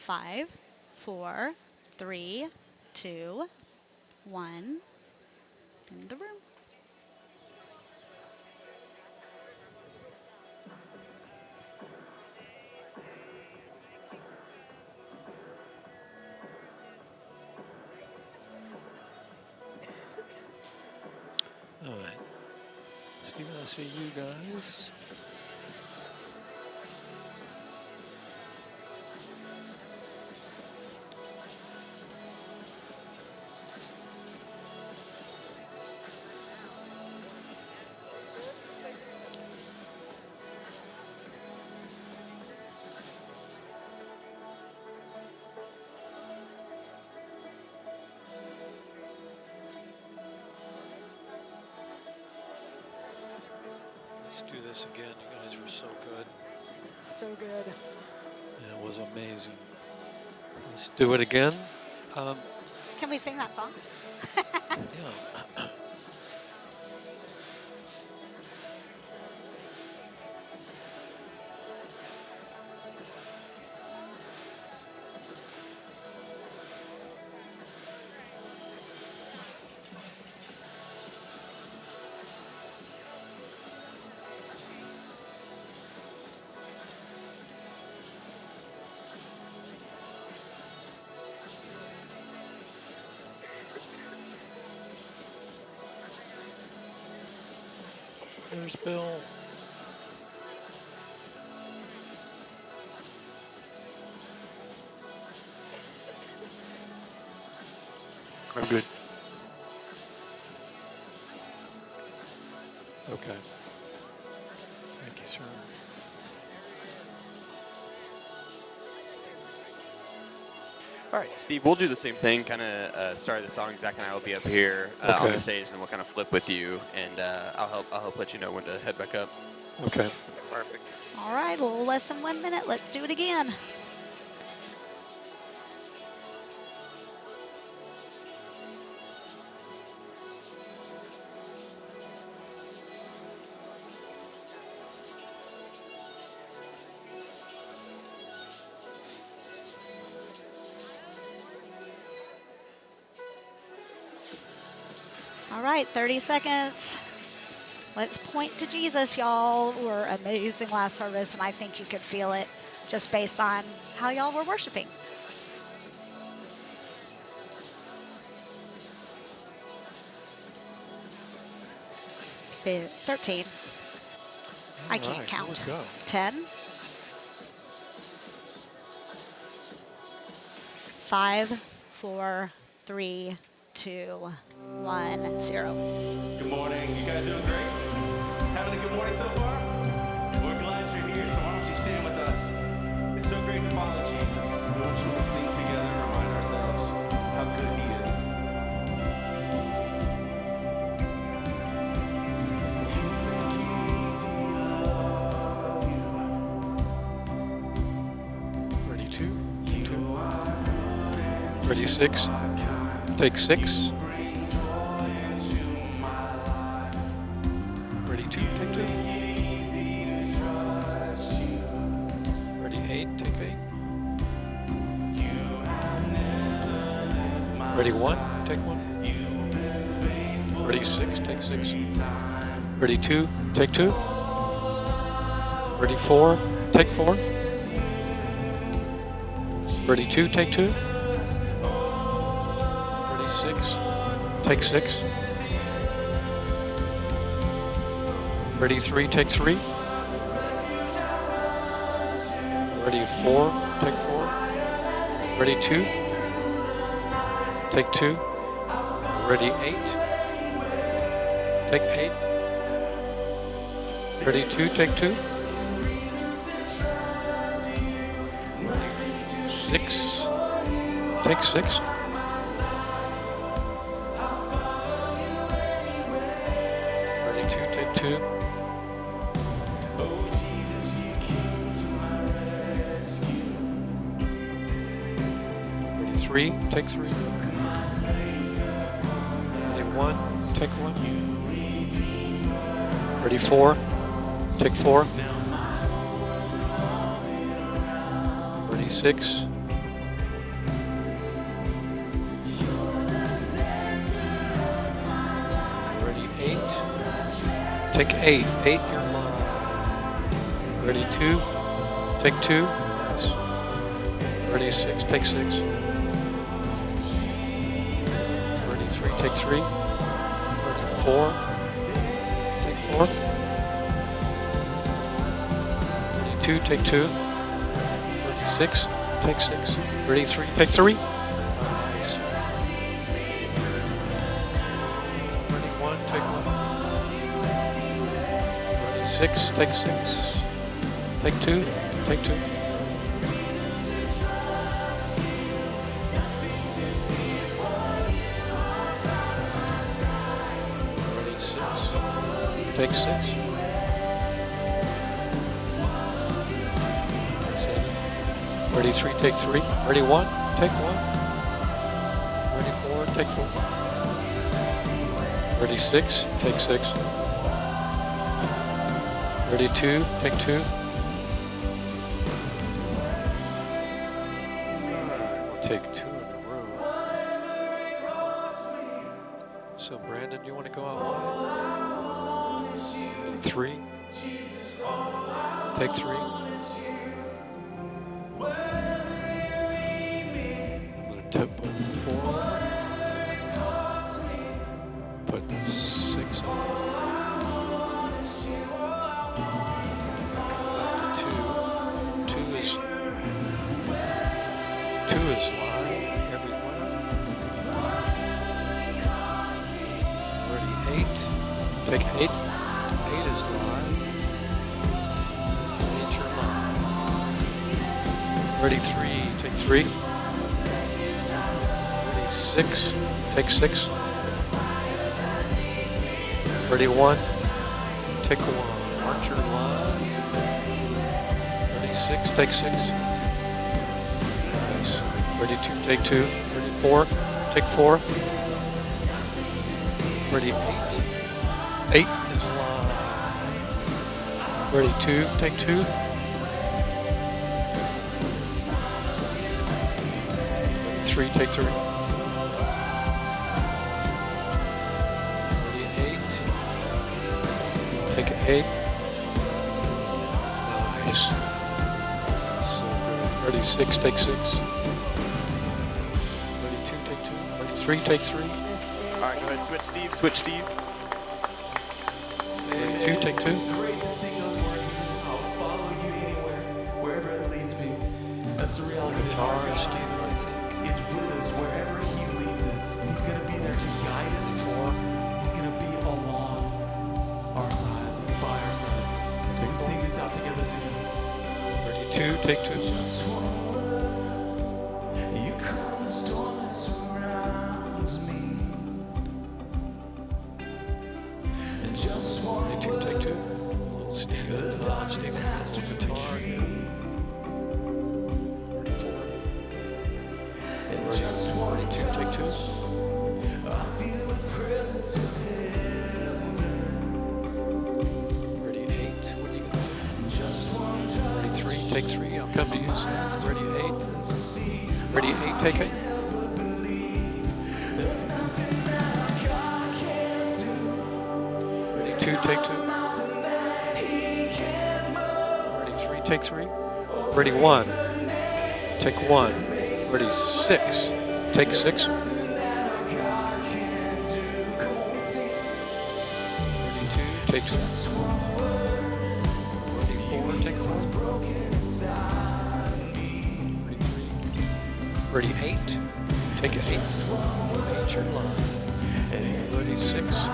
5, 4, 3, 2, 1. In the room. All right. Steven, I see you guys. Let's do this again. You guys were so good. So good. Yeah, it was amazing. Let's do it again. Can we sing that song? Yeah. There's Bill. I'm good. Okay. Thank you, sir. All right, Steve, we'll do the same thing, kind of start the song. Zach and I will be up here on Okay. the stage, and then we'll kind of flip with you, and I'll help let you know when to head back up. Okay. Perfect. All right, a little less than 1 minute. Let's do it again. All right, 30 seconds. Let's point to Jesus, y'all. We're amazing last service, and I think you could feel it just based on how y'all were worshiping. 13. I All can't right, count. here we go. 10. 5, 4, 3, 2, 1, 0. Good morning. You guys doing great? Having a good morning so far? We're glad you're here, so why don't you stand with us? It's so great to follow Jesus. We just want to sing together and remind ourselves of how good he is. You make it easy to love you. Ready, 2. You are good and Ready, 6. kind. Take 6. Bring joy into my life. Ready, 2. Take 2. Make it easy to trust you. Ready, 8. Take 8. You have never left my Ready, 1. side. Take 1. You've been faithful Ready, 6. Take 6. every time. Ready, 2. Take 2. Ready, 4. Take 4. Ready, 2. Take 2. Ready, 6. Take 6. Ready, 3. Take 3. Ready, 4. Take 4. Ready, 2. Take 2. Ready, 8. Take 8. Ready, 2. Take 2. 6. Take 6. Ready, 2. Take 2. Oh Jesus, you came to my rescue. Ready, 3. Take 3. Ready, 1. Take 1. Ready, 4. Take 4. Ready, 6. take 8. 8, you're long. Ready, 2. Take 2. Nice. Ready, 6. Take 6. Ready, 3. Take 3. Ready, 4. Take 4. Ready, 2. Take 2. Ready, 6. Take 6. Ready, 3. Take 3. Nice. Ready, 1. Take 1. Ready, 6. Take 6. Take 2. Take 2. Ready, 6. Take 6. 7. Ready, 3. Take 3. Ready, 1. Take 1. Ready, 4. Take 4. Ready, 6. Take 6. Ready, 2. Take 2. Take 2 in a row. So Brandon, you want to go out wide? 3. Take 3. I'm going to put 4 on. Put 6 on. Back to 2. 2 is live everywhere. Ready, 8. Take 8. 8 is live. 8 you're live. Ready, 3. Take 3. Ready, 6. Take 6. Ready, 1. Take 1. Archer live. Ready, 6. Take 6. Ready, 2, take 2. Ready, 4, take 4. Ready, 8. 8 is live. Ready, 2, take 2. Ready, 3, take 3. Ready, 8. Take 8. Nice. So good. Ready, 6, take 6. 3, take 3. All right, go ahead, switch Steve, switch Steve. 2, take 2. Great to sing those words. I'll follow you anywhere, wherever it leads me. That's the reality. Guitar, Steven, I think. He's with us wherever he leads us. He's going to be there to guide us. 4. He's going to be along our side, by our side. We sing this out together too. Ready, 2, take 2. Just one word, you calm the storm that surrounds me. And just one Ready, 2, take 2. Little Steven, Steven, little guitar here. Ready, 4. Ready, 2, take 2. I feel the presence of heaven. Ready, 8. What are you gonna do? Just one time. Ready, 3, take 3. I'll come to you soon. Ready, 8. Ready, 8, take 8. Ready, 2, take 2. Ready, 3, take 3. Ready, 1. Take 1. Ready, 6. Take 6. Ready, 2, take 2. Ready, 4, take 4. Ready, 3. Ready, 8. Take 8. 8 your line. Ready, 6.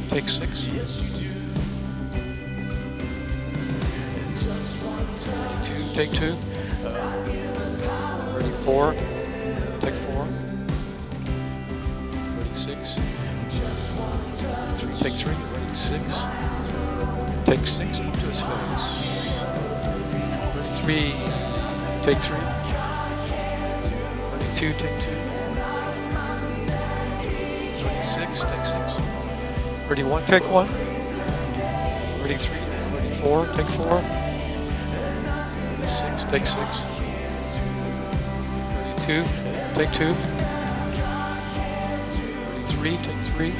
Take 6. Ready, 2, take 2. Ready, 4. Take 4. Ready, 6. 3, take 3. Ready, 6. Take 6 up to his face. Ready, 3. Take 3. Ready, 2, take 2. Ready, 6. Take 6. Ready, 1. Take 1. Ready, 3. Ready, 4. Take 4. Ready, 6. Take 6. Ready, 2. Take 2. Ready, 3. Take 3.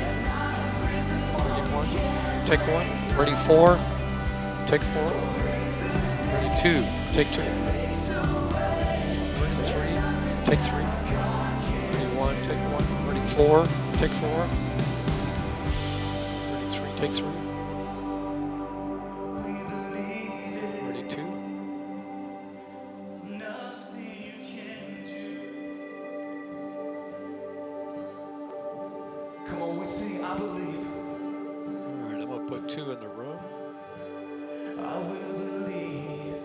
Ready, 1. 1, take 1, ready 4, take 4, ready 2, take 2, ready 3, take 3, ready 1, take 1, ready 4, take 4, ready 3, take 3, ready 2, Come on, we sing, I believe. alright, I'm going to put 2 in the room. I will believe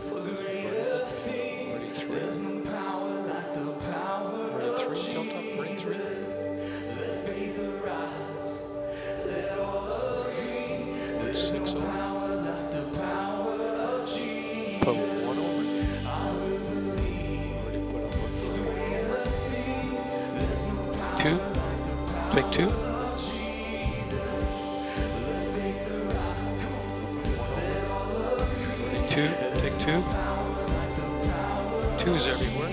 for greater things. Ready 3, There's no power like the power ready of 3, tilt up, ready 3, Let faith arise. Let all agree. ready 6 over, Power like the power of Jesus. put 1 over, I will believe ready put over 4 over, there's no power 2, take 2, of Jesus. Let faith arise. Come on. Let all agree. ready 2, take 2, 2's everywhere,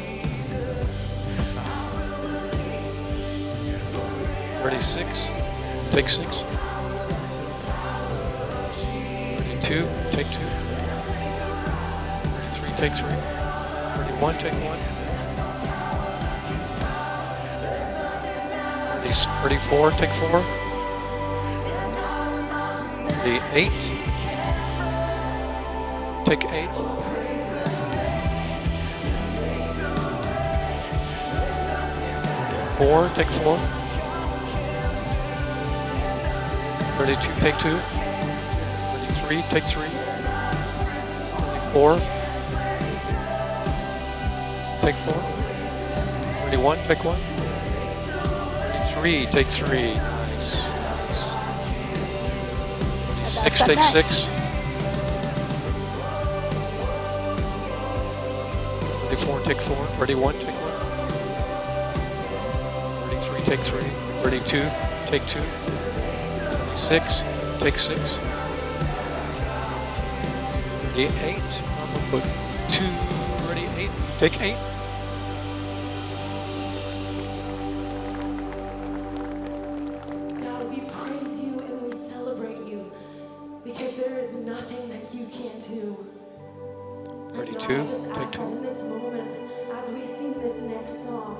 ready 6, take 6, ready 2, take 2, ready 3, take 3, ready 1, take 1, ready 4, take 4, ready 8, take 8, four, take 4. Ready 2, take 2. Ready 3, take 3. Ready 4. Take 4. Ready 1, take 1. Ready 3, take 3. Nice. Ready 6, take 6. Ready 4, take 4. Ready 1, take 1. Ready 3, take 3. Ready 2, take 2. Ready 6, take 6. Ready 8. I'm gonna put 2. Ready 8, take 8. God, we praise you and we celebrate you because there is nothing that you can't do. And Ready God, 2, I just take ask 2. that in this moment, as we sing this next song,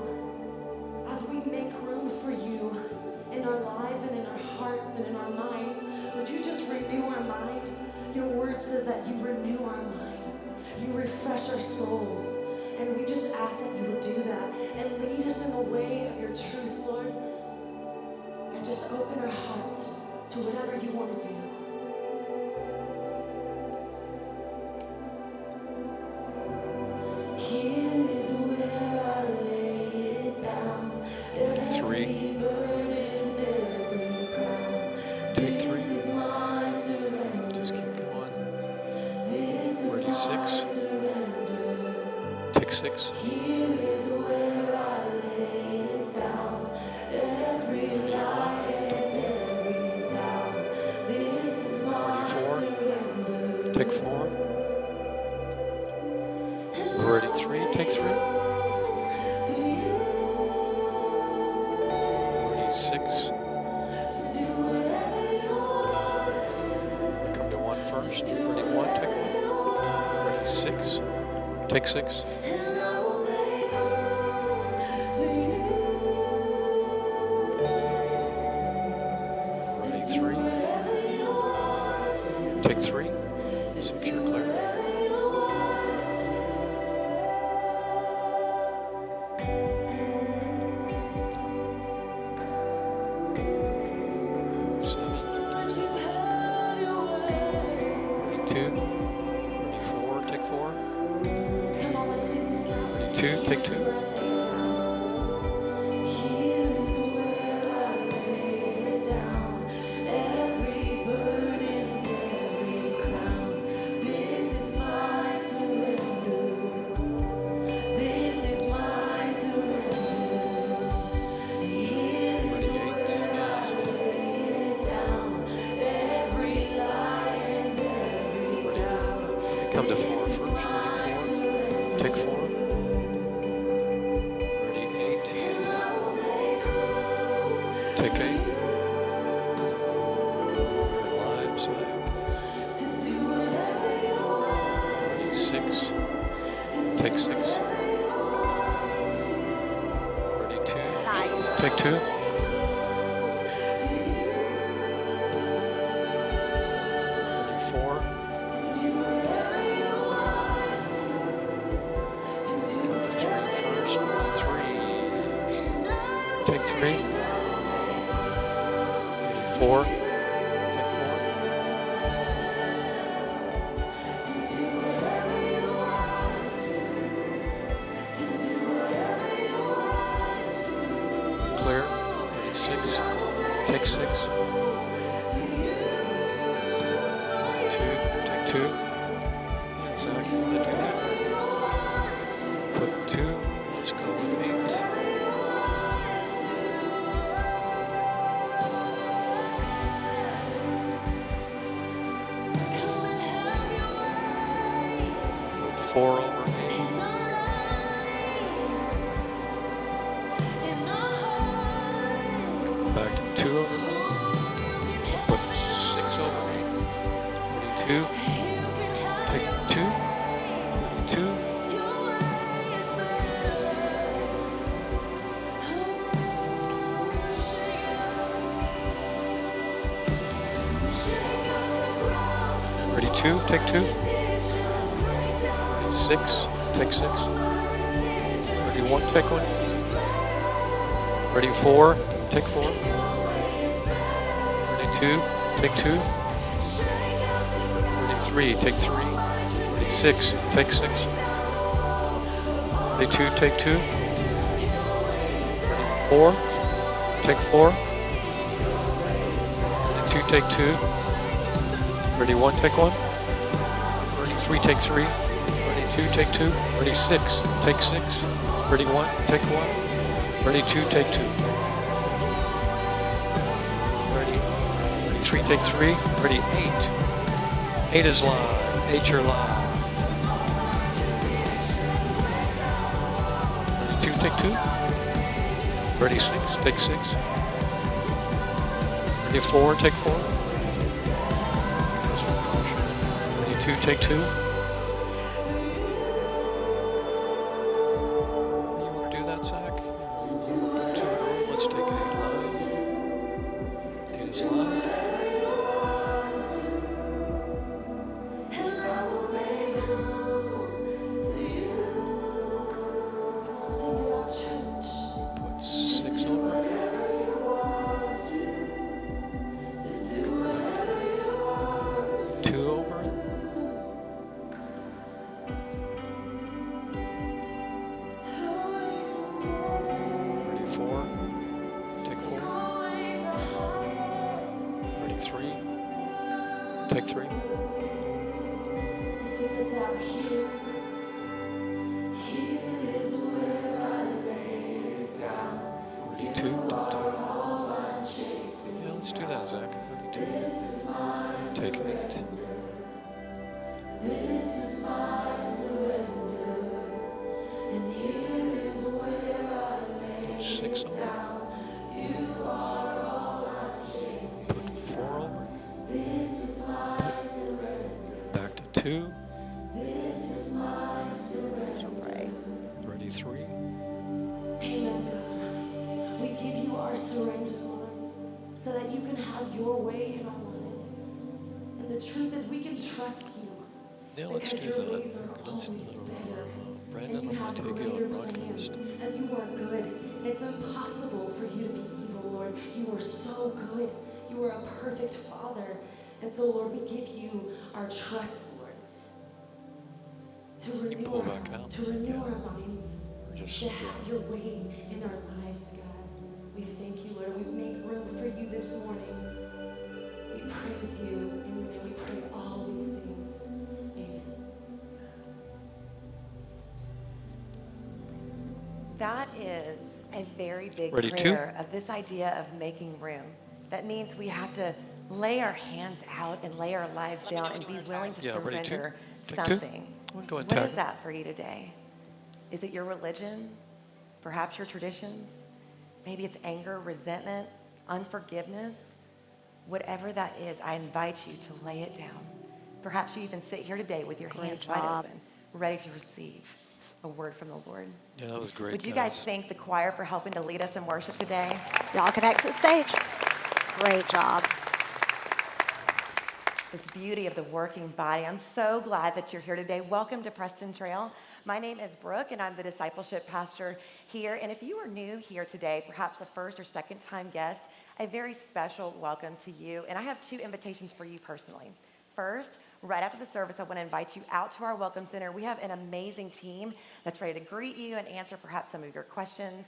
as we make room for you in our lives and in our hearts and in our minds, would you just renew our mind? Your word says that you renew our minds, you refresh our souls, and we just ask that you would do that and lead us in the way of your truth, Lord. And just open our hearts to whatever you want to do. Here is where I lay it down. Ready 3, Every burden, every crown. take 3. This is my surrender. Just keep going. This is Ready my 6, surrender. take 6. Here is where I lay it down. Every lie and every doubt. This is my Ready 4, surrender. take 4. Ready 3, take 3. Ready 6. Come to 1 first. Ready 1, take 1. Ready 6, take 6. Ready 3, take 3. 6, you're clear. Seven, ready 2, ready 4, take 4. Come on, let's sing this song. Ready 2, take 2. Here is where I lay it down. Every burden, every crown. This is my surrender. This is my surrender. And here is Ready 8, where I yes. lay it down. Every lie and every Ready 4. Come to 4 first. Ready 4, take 4. 6. Take 6. Ready 2. Nice. Take 2. Ready 4. Go to 3 first. 3. Take 3. Ready 4. Take 4. Clear. Ready 6. Take 6. Ready 2. Take 2. Zach, you want to do that? Put 2. Let's go with 8. Put 4 over 8. Back to 2 over 8. Put 6 over 8. Ready 2. Take 2. Ready 2. Ready 2. Take 2. Ready 6. Take 6. Ready 1. Take 1. Ready 4. Take 4. Ready 2. Take 2. Ready 3. Take 3. Ready 6. Take 6. Ready 2. Take 2. Ready 4. Take 4. Ready 2. Take 2. Ready 1. Take 1. Ready 3. Take 3. Ready 2. Take 2. Ready 6. Take 6. Ready 1. Take 1. Ready 2. Take 2. Ready 3. Take 3. Ready 8. 8 is live. 8, you're live. Ready 2. Take 2. Ready 6. Take 6. Ready 4. Take 4. Ready 2. Take 2. You want to do that, Zach? Put 2 in a row. Let's take 8 live. 8 is live. Put 6 over. Correct. 2 over. Ready 4. Take 4. Ready 3. Take 3. Sing this out here. Here is where I lay it down. Ready 2. Yeah, let's do that, Zach. Ready 2. Take 8. This is my surrender. And here is where I lay Put 6 over. down. You are all I'm chasing. Put 4 over. This is my surrender. Back to 2. This is my surrender. Ready 3. Amen, God. We give you our surrender, Lord, so that you can have your way in our lives. And the truth is, we can trust you. Yeah, let's Because do your that. ways are Let's do always that. better. Brandon, And you I'm have going to take you greater on plans. broadcast. And you are good. It's impossible for you to be evil, Lord. You are so good. You are a perfect Father. And so, Lord, we give you our trust, Lord, to renew pull our back hearts, out. to renew Yeah. our minds, Or just, to have your way in our lives, God. We thank you, Lord. We make room for you this morning. We praise you in your name. We pray all these things. Amen. That is a very big Ready, two? prayer of this idea of making room. That means we have to lay our hands out and lay our lives down and be willing to Yeah, ready, two? surrender Take two? something. We'll go and What tag. is that for you today? Is it your religion? Perhaps your traditions? Maybe it's anger, resentment, unforgiveness. Whatever that is, I invite you to lay it down. Perhaps you even sit here today with your Great hands wide job. open. ready to receive a word from the Lord. Yeah, that was great. Would you guys thank the choir for helping to lead us in worship today? Y'all can exit stage. Great job. This beauty of the working body. I'm so glad that you're here today. Welcome to Preston Trail. My name is Brooke, and I'm the discipleship pastor here. And if you are new here today, perhaps a first or second time guest, a very special welcome to you. And I have 2 invitations for you personally. First, right after the service, I want to invite you out to our Welcome Center. We have an amazing team that's ready to greet you and answer perhaps some of your questions.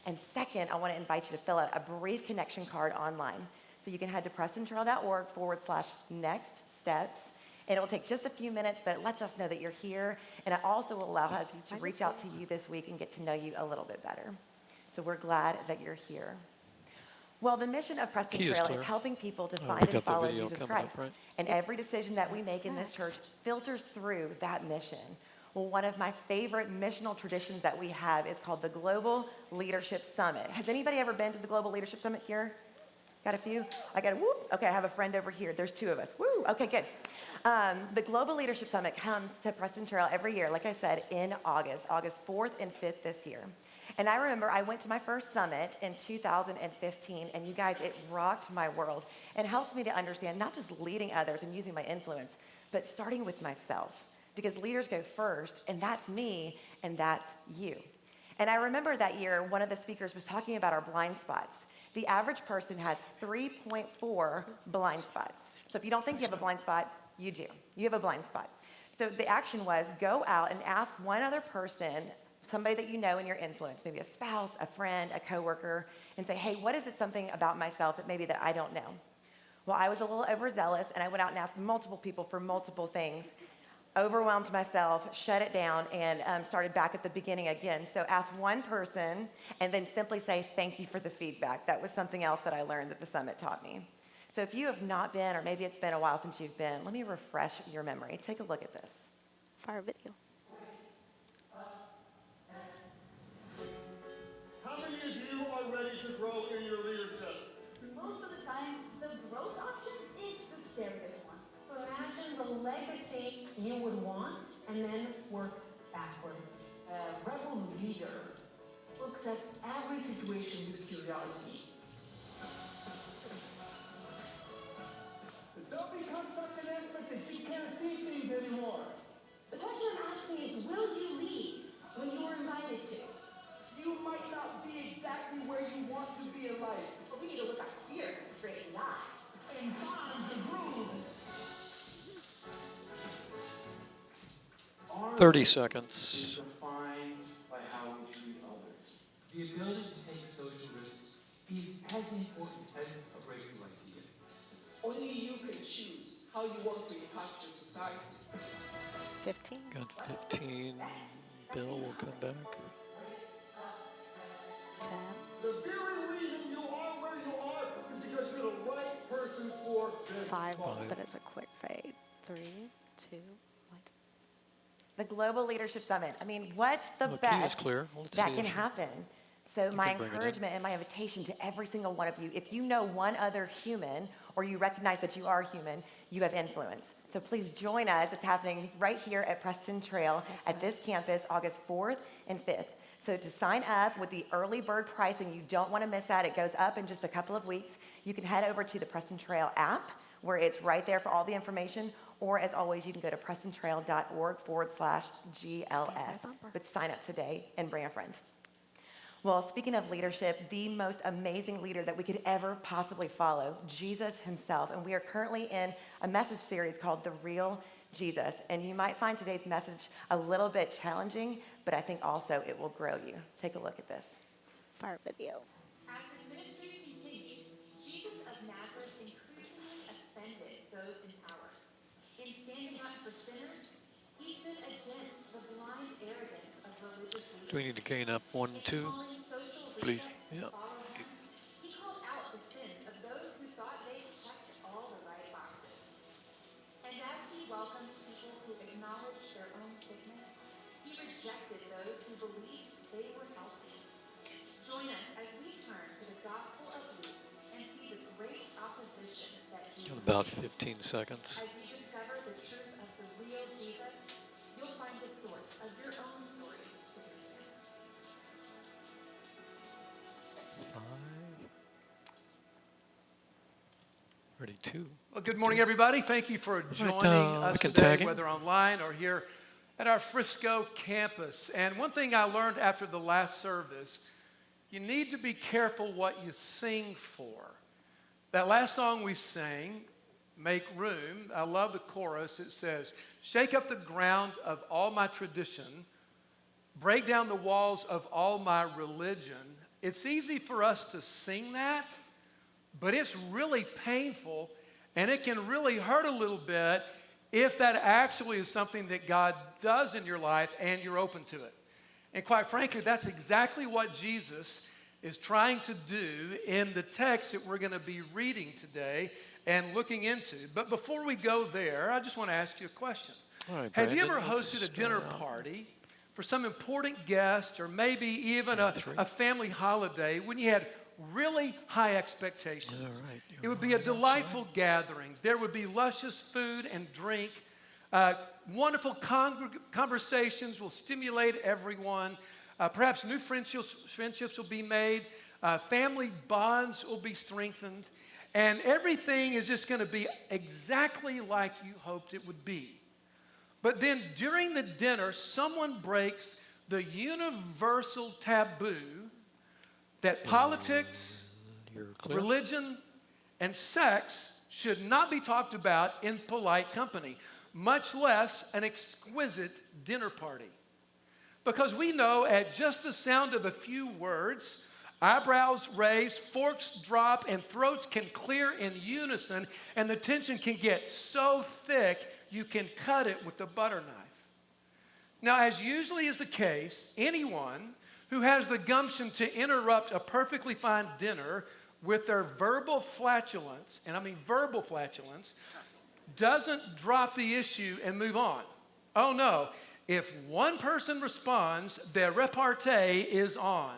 And second, I want to invite you to fill out a brief connection card online. So you can head to PrestonTrail.org/next steps. And it will take just a few minutes, but it lets us know that you're here. And it also will allow us to reach out to you this week and get to know you a little bit better. So we're glad that you're here. Well, the mission of Preston Key is Trail clear. is helping people to We find got and the follow video Jesus coming up, Christ. right? And every decision that we make in this church filters through that mission. Well, one of my favorite missional traditions that we have is called the Global Leadership Summit. Has anybody ever been to the Global Leadership Summit here? Got a few? I got a whoop. Okay, I have a friend over here. There's 2 of us. Woo, okay, good. The Global Leadership Summit comes to Preston Trail every year, like I said, in August 4th and 5th this year. And I remember I went to my first summit in 2015, and you guys, it rocked my world and helped me to understand not just leading others and using my influence, but starting with myself. Because leaders go first, and that's me, and that's you. And I remember that year, one of the speakers was talking about our blind spots. The average person has 3.4 blind spots. So if you don't think you have a blind spot, you do. You have a blind spot. So the action was go out and ask one other person, somebody that you know in your influence, maybe a spouse, a friend, a coworker, and say, hey, what is it something about myself that maybe that I don't know? Well, I was a little overzealous, and I went out and asked multiple people for multiple things, overwhelmed myself, shut it down, and started back at the beginning again. So ask one person, and then simply say, thank you for the feedback. That was something else that I learned that the summit taught me. So if you have not been, or maybe it's been a while since you've been, let me refresh your memory. Take a look at this. Fire video. How many of you are ready to grow in your leadership? Most of the time, the growth option is the scariest one. So imagine the legacy you would want and then work backwards. A rebel leader looks at every situation with curiosity. Don't become such an expert that you can't see things anymore. The question I'm asking is, will you lead when you are invited to? You might not be exactly where you want to be in life. But we need to look at fear straight in the eye. And find the groove. 30 seconds. Is defined by how we treat others. The ability to take social risks is as important as a breakthrough idea. Only you can choose how you want to impact your society. 15. Got 15. Bill will come back. 10. The very reason you are where you are is because you're the right person for this 5, moment. but it's a quick fade. 3, 2, 1. The Global Leadership Summit. I mean, what's the Well, key is best clear. Let's that see can if happen? So my can bring it in. encouragement and my invitation to every single one of you, if you know one other human or you recognize that you are human, you have influence. So please join us. It's happening right here at Preston Trail at this campus, August 4th and 5th. So to sign up with the early bird pricing, you don't want to miss that. It goes up in just a couple of weeks. You can head over to the Preston Trail app where it's right there for all the information. Or as always, you can go to PrestonTrail.org/GLS. But sign up today and bring a friend. Well, speaking of leadership, the most amazing leader that we could ever possibly follow, Jesus himself. And we are currently in a message series called The Real Jesus. And you might find today's message a little bit challenging, but I think also it will grow you. Take a look at this. Fire video. As his ministry continued, Jesus of Nazareth increasingly offended those in power. In standing up for sinners, he stood against the blind arrogance of religious leaders. Do we need to gain up 1, 2? Please. Yeah. He called out the sins of those who thought they checked all the right boxes. And as he welcomed people who acknowledged their own sickness, he rejected those who believed they were healthy. Join us as we turn to the Gospel of Luke and see the great opposition that Jesus About 15 seconds. As you discover the truth of the real Jesus, you'll find the source 2. Well, good morning, everybody. Thank you for joining us we can today, tag in. whether online or here at our Frisco campus. And one thing I learned after the last service, you need to be careful what you sing for. That last song we sang, Make Room, I love the chorus. It says, shake up the ground of all my tradition, break down the walls of all my religion. It's easy for us to sing that, but it's really painful, and it can really hurt a little bit if that actually is something that God does in your life and you're open to it. And quite frankly, that's exactly what Jesus is trying to do in the text that we're going to be reading today and looking into. But before we go there, I just want to ask you a question. All right, Have you Brandon, ever let's hosted a dinner start out. party for some important guest or maybe even a family holiday when you had really high expectations? All right, It would be a delightful gathering. There would be luscious food and drink. Wonderful conversations will stimulate everyone. Perhaps new friendships will be made. Family bonds will be strengthened. And everything is just going to be exactly like you hoped it would be. But then during the dinner, someone breaks the universal taboo that politics, You're clear? religion, and sex should not be talked about in polite company, much less an exquisite dinner party. Because we know at just the sound of a few words, eyebrows raise, forks drop, and throats can clear in unison, and the tension can get so thick you can cut it with a butter knife. Now, as usually is the case, anyone who has the gumption to interrupt a perfectly fine dinner with their verbal flatulence, and I mean verbal flatulence, doesn't drop the issue and move on. Oh no, if one person responds, the repartee is on.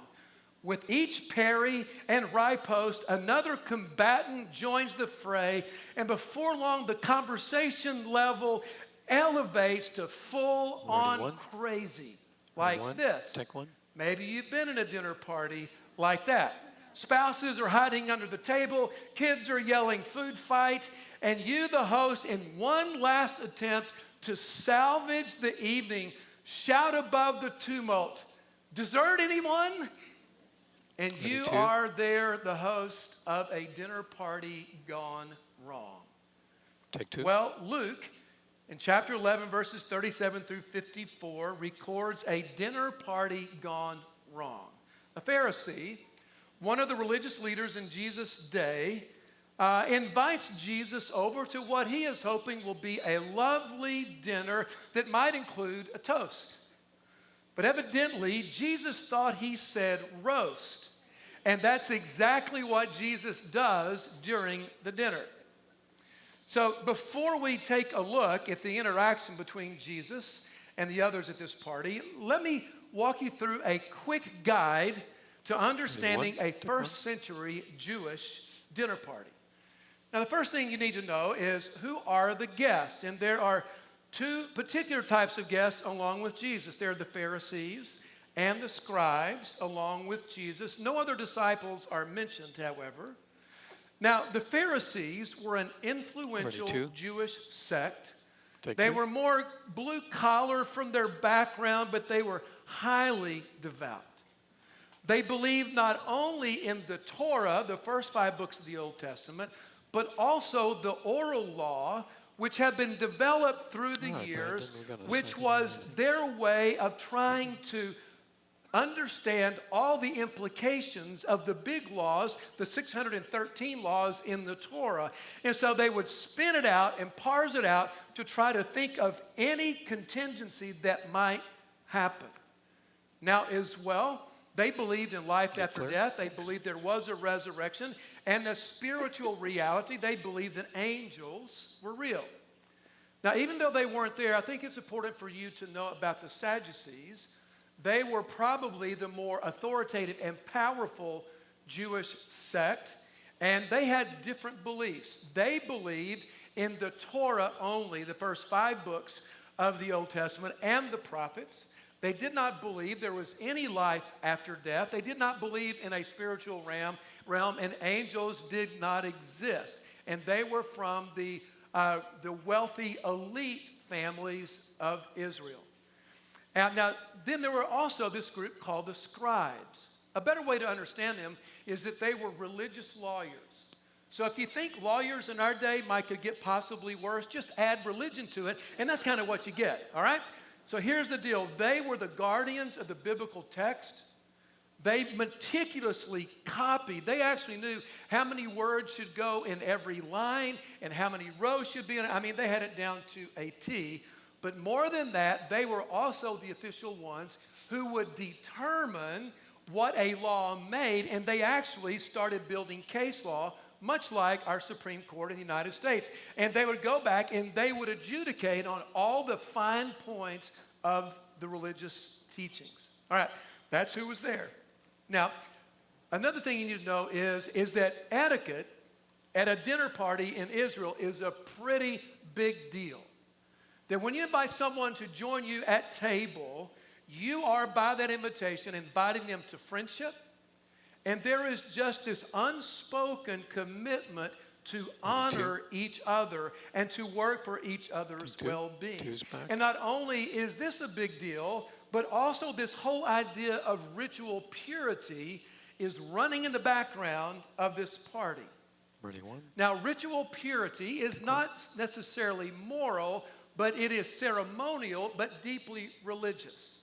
With each parry and riposte, another combatant joins the fray, and before long, the conversation level elevates to full-on crazy, like this. Take one. Maybe you've been in a dinner party like that. Spouses are hiding under the table, kids are yelling food fight, and you, the host, in one last attempt to salvage the evening, shout above the tumult, "Dessert, anyone?" And you 32. are there, the host of a dinner party gone wrong. Take 2. Well, Luke, in chapter 11, verses 37 through 54, records a dinner party gone wrong. A Pharisee, one of the religious leaders in Jesus' day, invites Jesus over to what he is hoping will be a lovely dinner that might include a toast. But evidently, Jesus thought he said roast. And that's exactly what Jesus does during the dinner. So before we take a look at the interaction between Jesus and the others at this party, let me walk you through a quick guide to understanding a first century Jewish dinner party. Now, the first thing you need to know is who are the guests? And there are two particular types of guests along with Jesus. There are the Pharisees and the scribes along with Jesus. No other disciples are mentioned, however. Now, the Pharisees were an influential 32. Jewish sect. Take They 2. were more blue collar from their background, but they were highly devout. They believed not only in the Torah, the first 5 books of the Old Testament, but also the oral law, which had been developed through the All right, years, Brandon, we're gonna which second was their way of trying to understand all the implications of the big laws, the 613 laws in the Torah. And so they would spin it out and parse it out to try to think of any contingency that might happen. Now, as well, they believed in life after death. They believed there was a resurrection. And the spiritual reality, they believed that angels were real. Now, even though they weren't there, I think it's important for you to know about the Sadducees. They were probably the more authoritative and powerful Jewish sect, and they had different beliefs. They believed in the Torah only, the first 5 books of the Old Testament and the prophets. They did not believe there was any life after death. They did not believe in a spiritual realm, and angels did not exist. and they were from the wealthy elite families of Israel. And now, then there were also this group called the scribes. A better way to understand them is that they were religious lawyers. So if you think lawyers in our day could get possibly worse, just add religion to it, and that's kind of what you get, all right? So here's the deal. They were the guardians of the biblical text. They meticulously copied. They actually knew how many words should go in every line and how many rows should be in it. I mean, they had it down to a T. But more than that, they were also the official ones who would determine what a law made, and they actually started building case law, much like our Supreme Court in the United States. And they would go back and they would adjudicate on all the fine points of the religious teachings. All right, that's who was there. Now, another thing you need to know is that etiquette at a dinner party in Israel is a pretty big deal. That when you invite someone to join you at table, you are, by that invitation, inviting them to friendship. And there is just this unspoken commitment to honor each other and to work for each other's well-being. And not only is this a big deal, but also this whole idea of ritual purity is running in the background of this party. Ready, one. Now, ritual purity is not necessarily moral, but it is ceremonial, but deeply religious.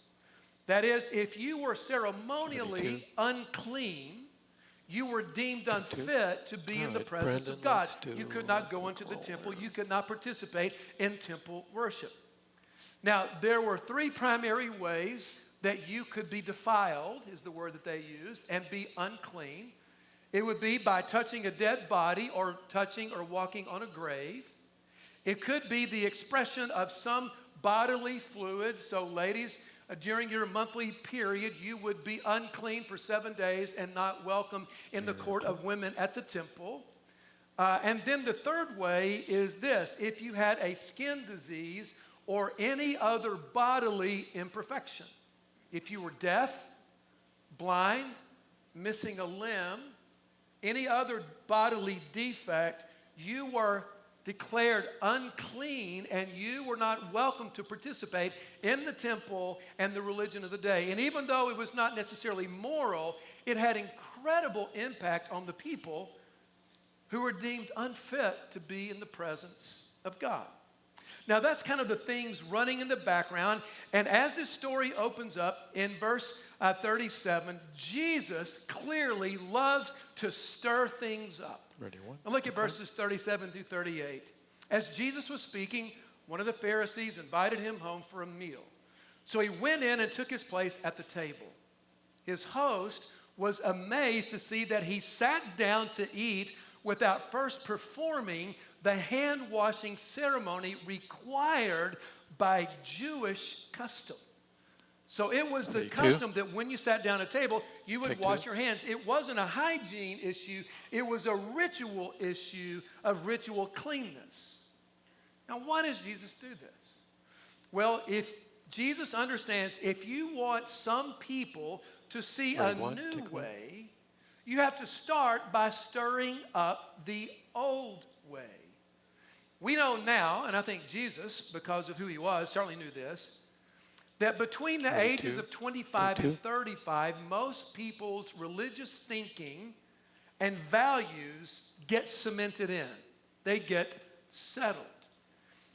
That is, if you were ceremonially unclean, you were deemed unfit to be in the presence of God. You could not go into the temple. You could not participate in temple worship. Now, there were three primary ways that you could be defiled, is the word that they used, and be unclean. It would be by touching a dead body or touching or walking on a grave. It could be the expression of some bodily fluid. So, ladies, during your monthly period, you would be unclean for 7 days and not welcome in the court of women at the temple. And then the third way is this: if you had a skin disease or any other bodily imperfection. If you were deaf, blind, missing a limb, any other bodily defect, you were declared unclean, and you were not welcome to participate in the temple and the religion of the day. And even though it was not necessarily moral, it had incredible impact on the people who were deemed unfit to be in the presence of God. Now, that's kind of the things running in the background. And as this story opens up in verse 37, Jesus clearly loves to stir things up. Ready, one. Now look at verses 37 through 38. As Jesus was speaking, one of the Pharisees invited him home for a meal. So he went in and took his place at the table. His host was amazed to see that he sat down to eat without first performing the hand-washing ceremony required by Jewish custom. So it was the custom that when you sat down at a table, you would wash your hands. It wasn't a hygiene issue. It was a ritual issue of ritual cleanness. Now, why does Jesus do this? Well, if Jesus understands, if you want some people to see a new way, you have to start by stirring up the old way. We know now, and I think Jesus, because of who he was, certainly knew this, that between the ages of 25 and 35, most people's religious thinking and values get cemented in. They get settled.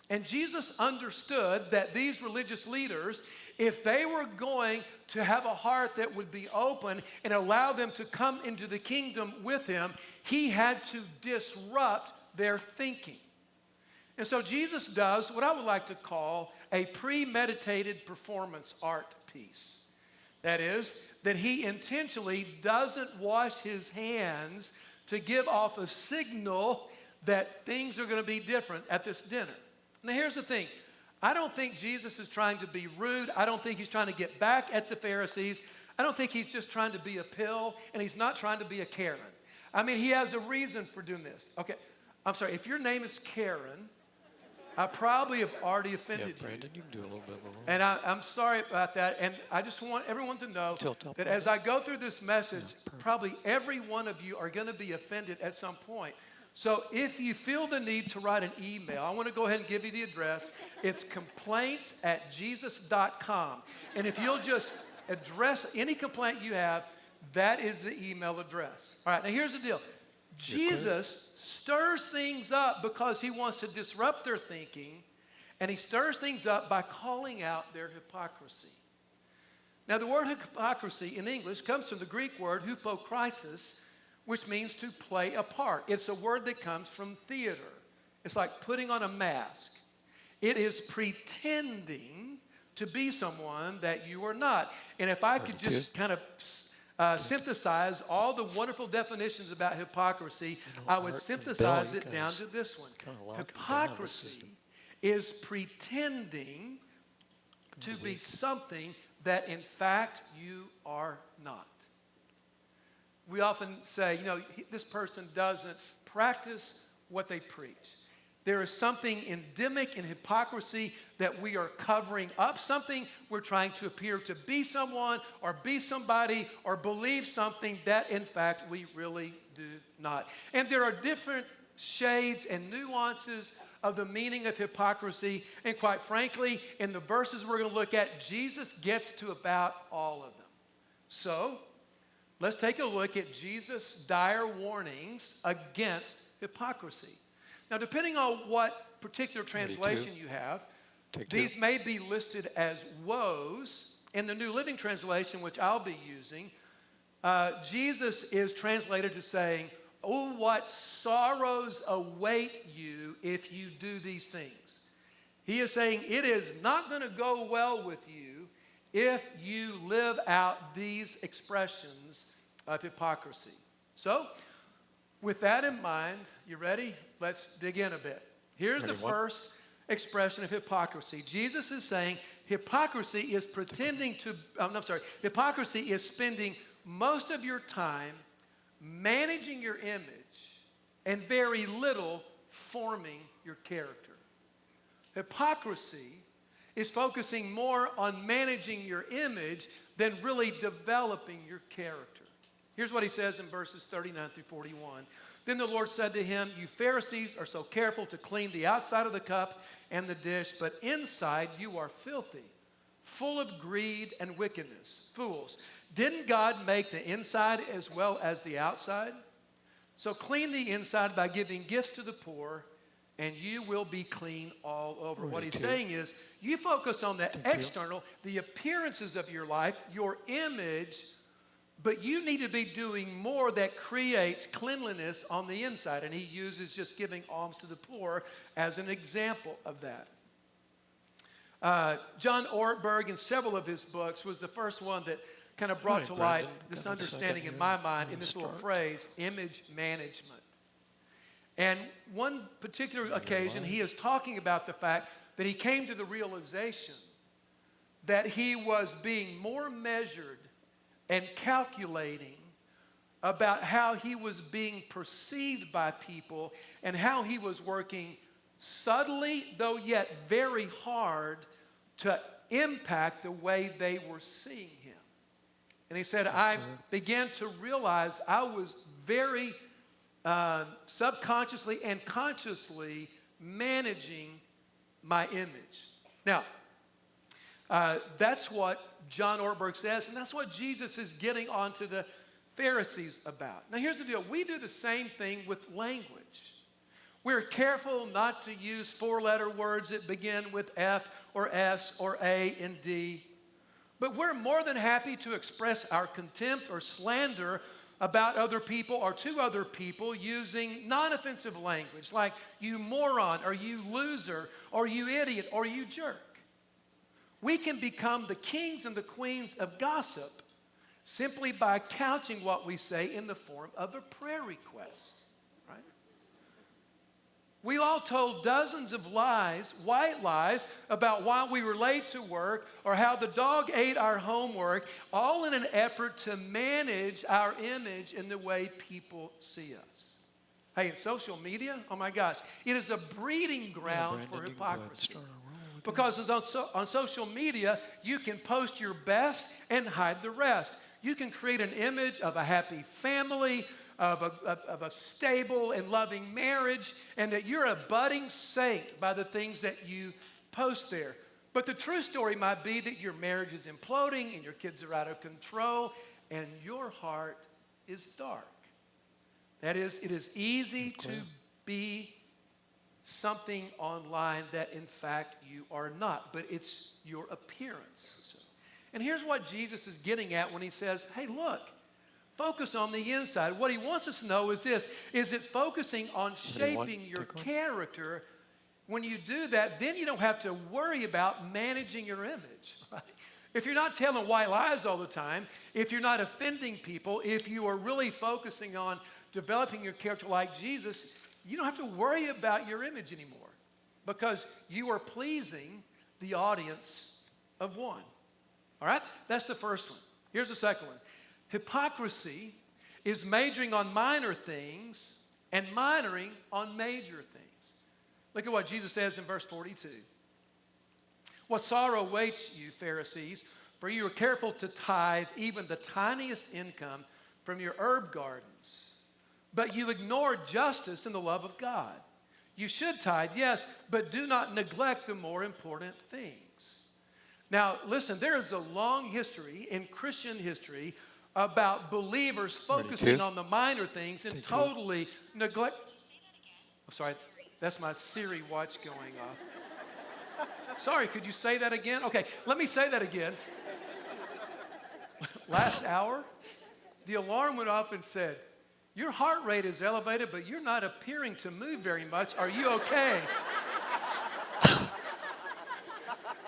And Jesus understood that these religious leaders, if they were going to have a heart that would be open and allow them to come into the kingdom with him, he had to disrupt their thinking. And so Jesus does what I would like to call a premeditated performance art piece. That is, that he intentionally doesn't wash his hands to give off a signal that things are going to be different at this dinner. Now, here's the thing. I don't think Jesus is trying to be rude. I don't think he's trying to get back at the Pharisees. I don't think he's just trying to be a pill, and he's not trying to be a Karen. I mean, he has a reason for doing this. Okay, I'm sorry. If your name is Karen, I probably have already offended Brandon, you can do a little bit more. And I'm sorry about that. And I just want everyone to know that as I go through this message, probably every one of you are going to be offended at some point. So if you feel the need to write an email, I want to go ahead and give you the address. It's complaints@jesus.com. And if you'll just address any complaint you have, that is the email address. All right, now here's the deal. Jesus stirs things up because he wants to disrupt their thinking, and he stirs things up by calling out their hypocrisy. Now, the word hypocrisy in English comes from the Greek word hypokrisis, which means to play a part. It's a word that comes from theater. It's like putting on a mask. It is pretending to be someone that you are not. And if I could just kind of synthesize all the wonderful definitions about hypocrisy, I would synthesize it down to this one. Hypocrisy is pretending to be something that in fact you are not. We often say, you know, this person doesn't practice what they preach. There is something endemic in hypocrisy that we are covering up, something we're trying to appear to be someone or be somebody or believe something that in fact we really do not. And there are different shades and nuances of the meaning of hypocrisy. And quite frankly, in the verses we're going to look at, Jesus gets to about all of them. So let's take a look at Jesus' dire warnings against hypocrisy. Now, depending on what particular translation you have, these may be listed as woes. In the New Living Translation, which I'll be using, Jesus is translated as saying, "Oh, what sorrows await you if you do these things." He is saying it is not going to go well with you if you live out these expressions of hypocrisy. So, with that in mind, you ready? Let's dig in a bit. Here's the first expression of hypocrisy. Jesus is saying hypocrisy is hypocrisy is spending most of your time managing your image and very little forming your character. Hypocrisy is focusing more on managing your image than really developing your character. Here's what he says in verses 39 through 41. Then the Lord said to him, "You Pharisees are so careful to clean the outside of the cup and the dish, but inside you are filthy, full of greed and wickedness. Fools, didn't God make the inside as well as the outside? So clean the inside by giving gifts to the poor, and you will be clean all over." What he's saying is, you focus on the external, the appearances of your life, your image, but you need to be doing more that creates cleanliness on the inside. And he uses just giving alms to the poor as an example of that. John Ortberg, in several of his books, was the first one that kind of brought to light this understanding in my mind in this little phrase, image management. And one particular occasion, he is talking about the fact that he came to the realization that he was being more measured and calculating about how he was being perceived by people and how he was working subtly, though yet very hard, to impact the way they were seeing him. And he said, I began to realize I was very subconsciously and consciously managing my image. Now, that's what John Ortberg says, and that's what Jesus is getting onto the Pharisees about. Now, here's the deal. We do the same thing with language. We're careful not to use four-letter words that begin with F or S or A and D. But we're more than happy to express our contempt or slander about other people or to other people using non-offensive language like you moron or you loser or you idiot or you jerk. We can become the kings and the queens of gossip simply by couching what we say in the form of a prayer request, right? We all told dozens of lies, white lies, about why we were late to work or how the dog ate our homework, all in an effort to manage our image in the way people see us. Hey, in social media, oh my gosh, it is a breeding ground for hypocrisy. Because on social media, you can post your best and hide the rest. You can create an image of a happy family, of a stable and loving marriage, and that you're a budding saint by the things that you post there. But the true story might be that your marriage is imploding and your kids are out of control and your heart is dark. That is, it is easy to be something online that in fact you are not, but it's your appearance. And here's what Jesus is getting at when he says, hey, look, focus on the inside. What he wants us to know is this, is it focusing on shaping your character. When you do that, then you don't have to worry about managing your image. Right? If you're not telling white lies all the time, if you're not offending people, if you are really focusing on developing your character like Jesus, you don't have to worry about your image anymore because you are pleasing the audience of one. All right? That's the first one. Here's the second one. Hypocrisy is majoring on minor things and minoring on major things. Look at what Jesus says in verse 42. What sorrow awaits you, Pharisees, for you are careful to tithe even the tiniest income from your herb gardens. But you ignore justice and the love of God. You should tithe, yes, but do not neglect the more important things. Now, listen, there is a long history in Christian history about believers focusing on the minor things and totally neglect. I'm sorry, that's my Siri watch going off. Sorry, could you say that again? Okay, let me say that again. Last hour, the alarm went off and said, your heart rate is elevated, but you're not appearing to move very much. Are you okay?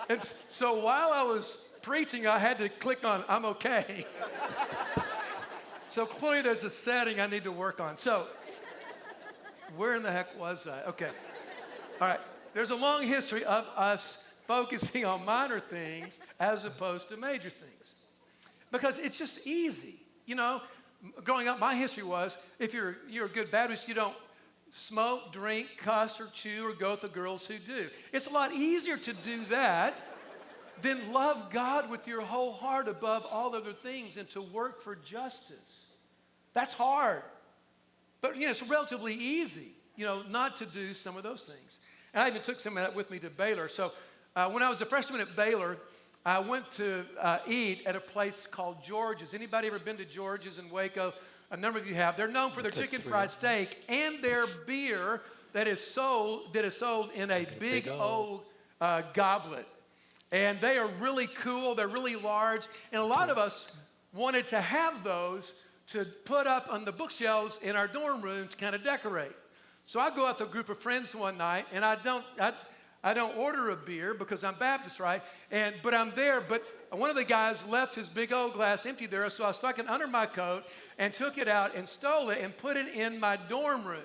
And so while I was preaching, I had to click on, I'm okay. So clearly there's a setting I need to work on. So where in the heck was I? Okay. All right. There's a long history of us focusing on minor things as opposed to major things. Because it's just easy. You know, growing up, my history was, if you're a good Baptist, you don't smoke, drink, cuss, or chew, or go with the girls who do. It's a lot easier to do that than love God with your whole heart above all other things and to work for justice. That's hard. But, you know, it's relatively easy, you know, not to do some of those things. And I even took some of that with me to Baylor. So when I was a freshman at Baylor, I went to eat at a place called George's. Anybody ever been to George's in Waco? A number of you have. They're known for their chicken fried steak and their beer that is sold in a big old goblet. And they are really cool. They're really large. And a lot of us wanted to have those to put up on the bookshelves in our dorm room to kind of decorate. So I go out with a group of friends one night, and I don't order a beer because I'm Baptist, right? But I'm there, but one of the guys left his big old glass empty there, so I stuck it under my coat and took it out and stole it and put it in my dorm room.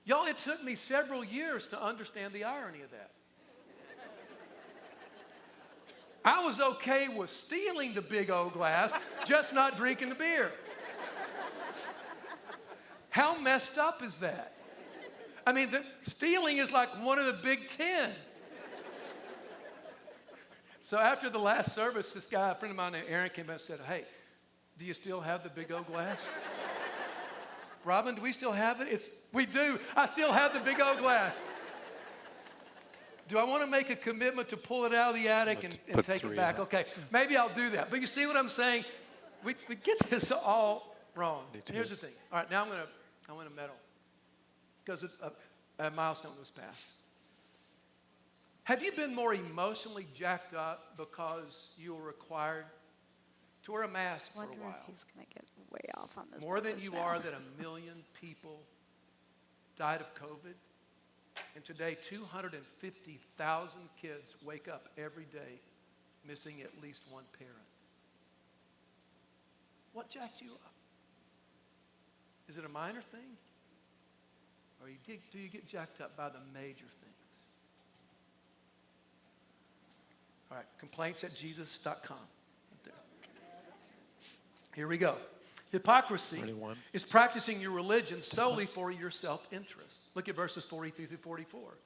Y'all, it took me several years to understand the irony of that. I was okay with stealing the big old glass, just not drinking the beer. How messed up is that? I mean, stealing is like one of the big 10. So after the last service, this guy, a friend of mine named Aaron, came out and said, hey, do you still have the big old glass? Robin, do we still have it? We do. I still have the big old glass. Do I want to make a commitment to pull it out of the attic and take it back? Okay, maybe I'll do that. But you see what I'm saying? We get this all wrong. Here's the thing. All right, now I want to medal because a milestone was passed. Have you been more emotionally jacked up because you were required to wear a mask for a while? If he's going to get way off on this. More than you are that 1 million people died of COVID. And today, 250,000 kids wake up every day missing at least one parent. What jacked you up? Is it a minor thing? Or do you get jacked up by the major things? All right, complaints@jesus.com. Right there. Here we go. Hypocrisy is practicing your religion solely for your self-interest. Look at verses 43 through 44.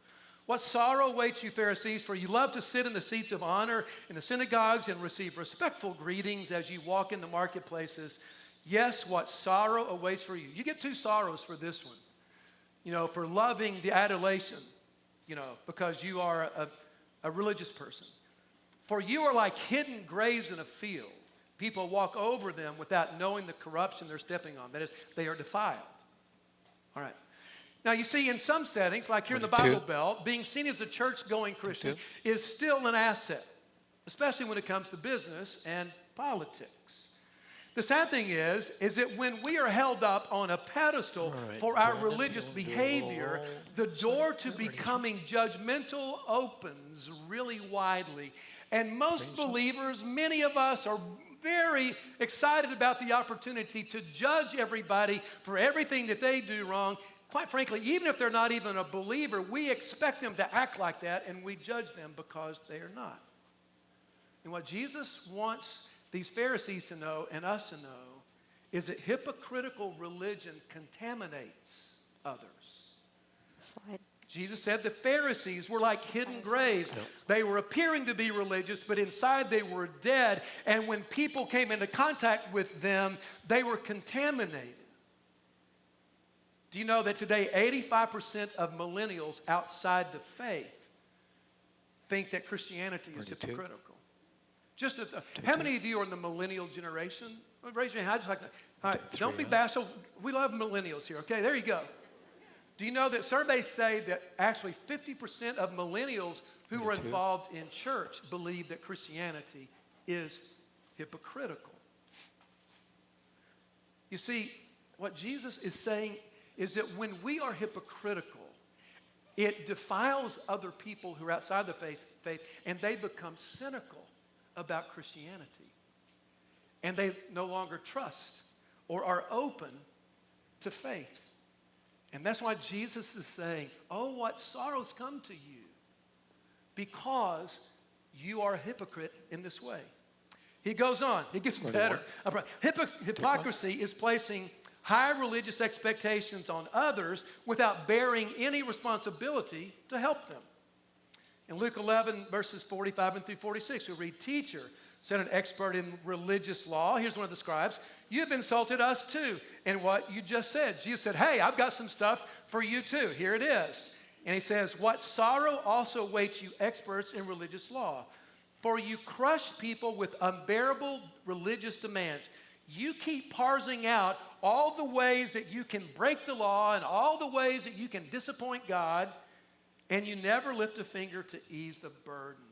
What sorrow awaits you, Pharisees, for you love to sit in the seats of honor in the synagogues and receive respectful greetings as you walk in the marketplaces. Yes, what sorrow awaits for you. You get 2 sorrows for this one. For loving the adulation, because you are a religious person. For you are like hidden graves in a field. People walk over them without knowing the corruption they're stepping on. That is, they are defiled. All right. Now, you see, in some settings, like here in the Bible Belt, being seen as a church-going Christian is still an asset, especially when it comes to business and politics. The sad thing is that when we are held up on a pedestal for our religious behavior, the door to becoming judgmental opens really widely. And most believers, many of us, are very excited about the opportunity to judge everybody for everything that they do wrong. Quite frankly, even if they're not even a believer, we expect them to act like that, and we judge them because they are not. And what Jesus wants these Pharisees to know and us to know is that hypocritical religion contaminates others. Slide. Jesus said the Pharisees were like hidden graves. They were appearing to be religious, but inside they were dead. And when people came into contact with them, they were contaminated. Do you know that today 85% of millennials outside the faith think that Christianity is hypocritical? How many of you are in the millennial generation? Raise your hand. All right, don't be bashful. We love millennials here. Okay, there you go. Do you know that surveys say that actually 50% of millennials who are involved in church believe that Christianity is hypocritical? You see, what Jesus is saying is that when we are hypocritical, it defiles other people who are outside the faith, and they become cynical about Christianity. And they no longer trust or are open to faith. And that's why Jesus is saying, oh, what sorrows come to you because you are a hypocrite in this way. He goes on. It gets better. Hypocrisy is placing high religious expectations on others without bearing any responsibility to help them. In Luke 11, verses 45 and through 46, we read, "Teacher," said an expert in religious law. Here's one of the scribes. "You've insulted us too in what you just said." Jesus said, "Hey, I've got some stuff for you too. Here it is." And he says, "What sorrow also awaits you, experts in religious law, for you crush people with unbearable religious demands. You keep parsing out all the ways that you can break the law and all the ways that you can disappoint God, and you never lift a finger to ease the burden."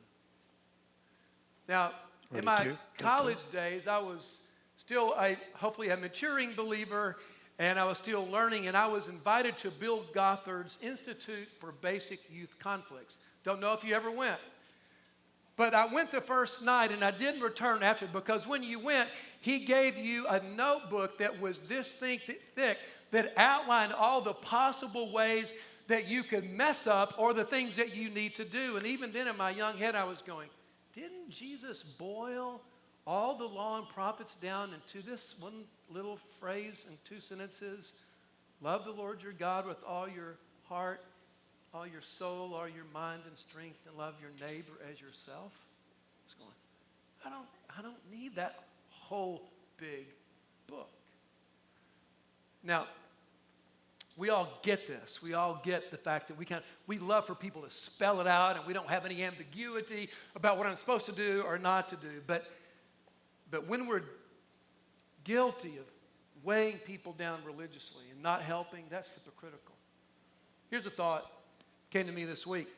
Now, in my college days, I was still hopefully a maturing believer, and I was still learning, and I was invited to Bill Gothard's Institute for Basic Youth Conflicts. Don't know if you ever went. But I went the first night, and I didn't return after, because when you went, he gave you a notebook that was this thick that outlined all the possible ways that you could mess up or the things that you need to do. And even then in my young head, I was going, didn't Jesus boil all the law and prophets down into this one little phrase in 2 sentences? Love the Lord your God with all your heart, all your soul, all your mind and strength, and love your neighbor as yourself. I was going, I don't need that whole big book. Now, we all get this. We all get the fact that we love for people to spell it out, and we don't have any ambiguity about what I'm supposed to do or not to do. But when we're guilty of weighing people down religiously and not helping, that's hypocritical. Here's a thought came to me this week.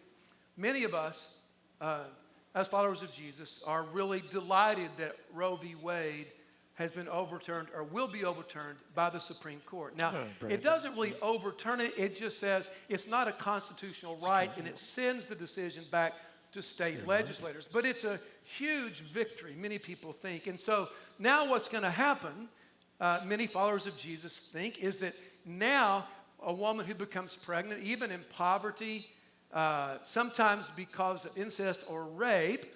Many of us, as followers of Jesus, are really delighted that Roe v. Wade has been overturned or will be overturned by the Supreme Court. Now, it doesn't really overturn it. It just says it's not a constitutional right, and it sends the decision back to state legislators. But it's a huge victory, many people think. And so now what's going to happen, many followers of Jesus think, is that now a woman who becomes pregnant, even in poverty, sometimes because of incest or rape,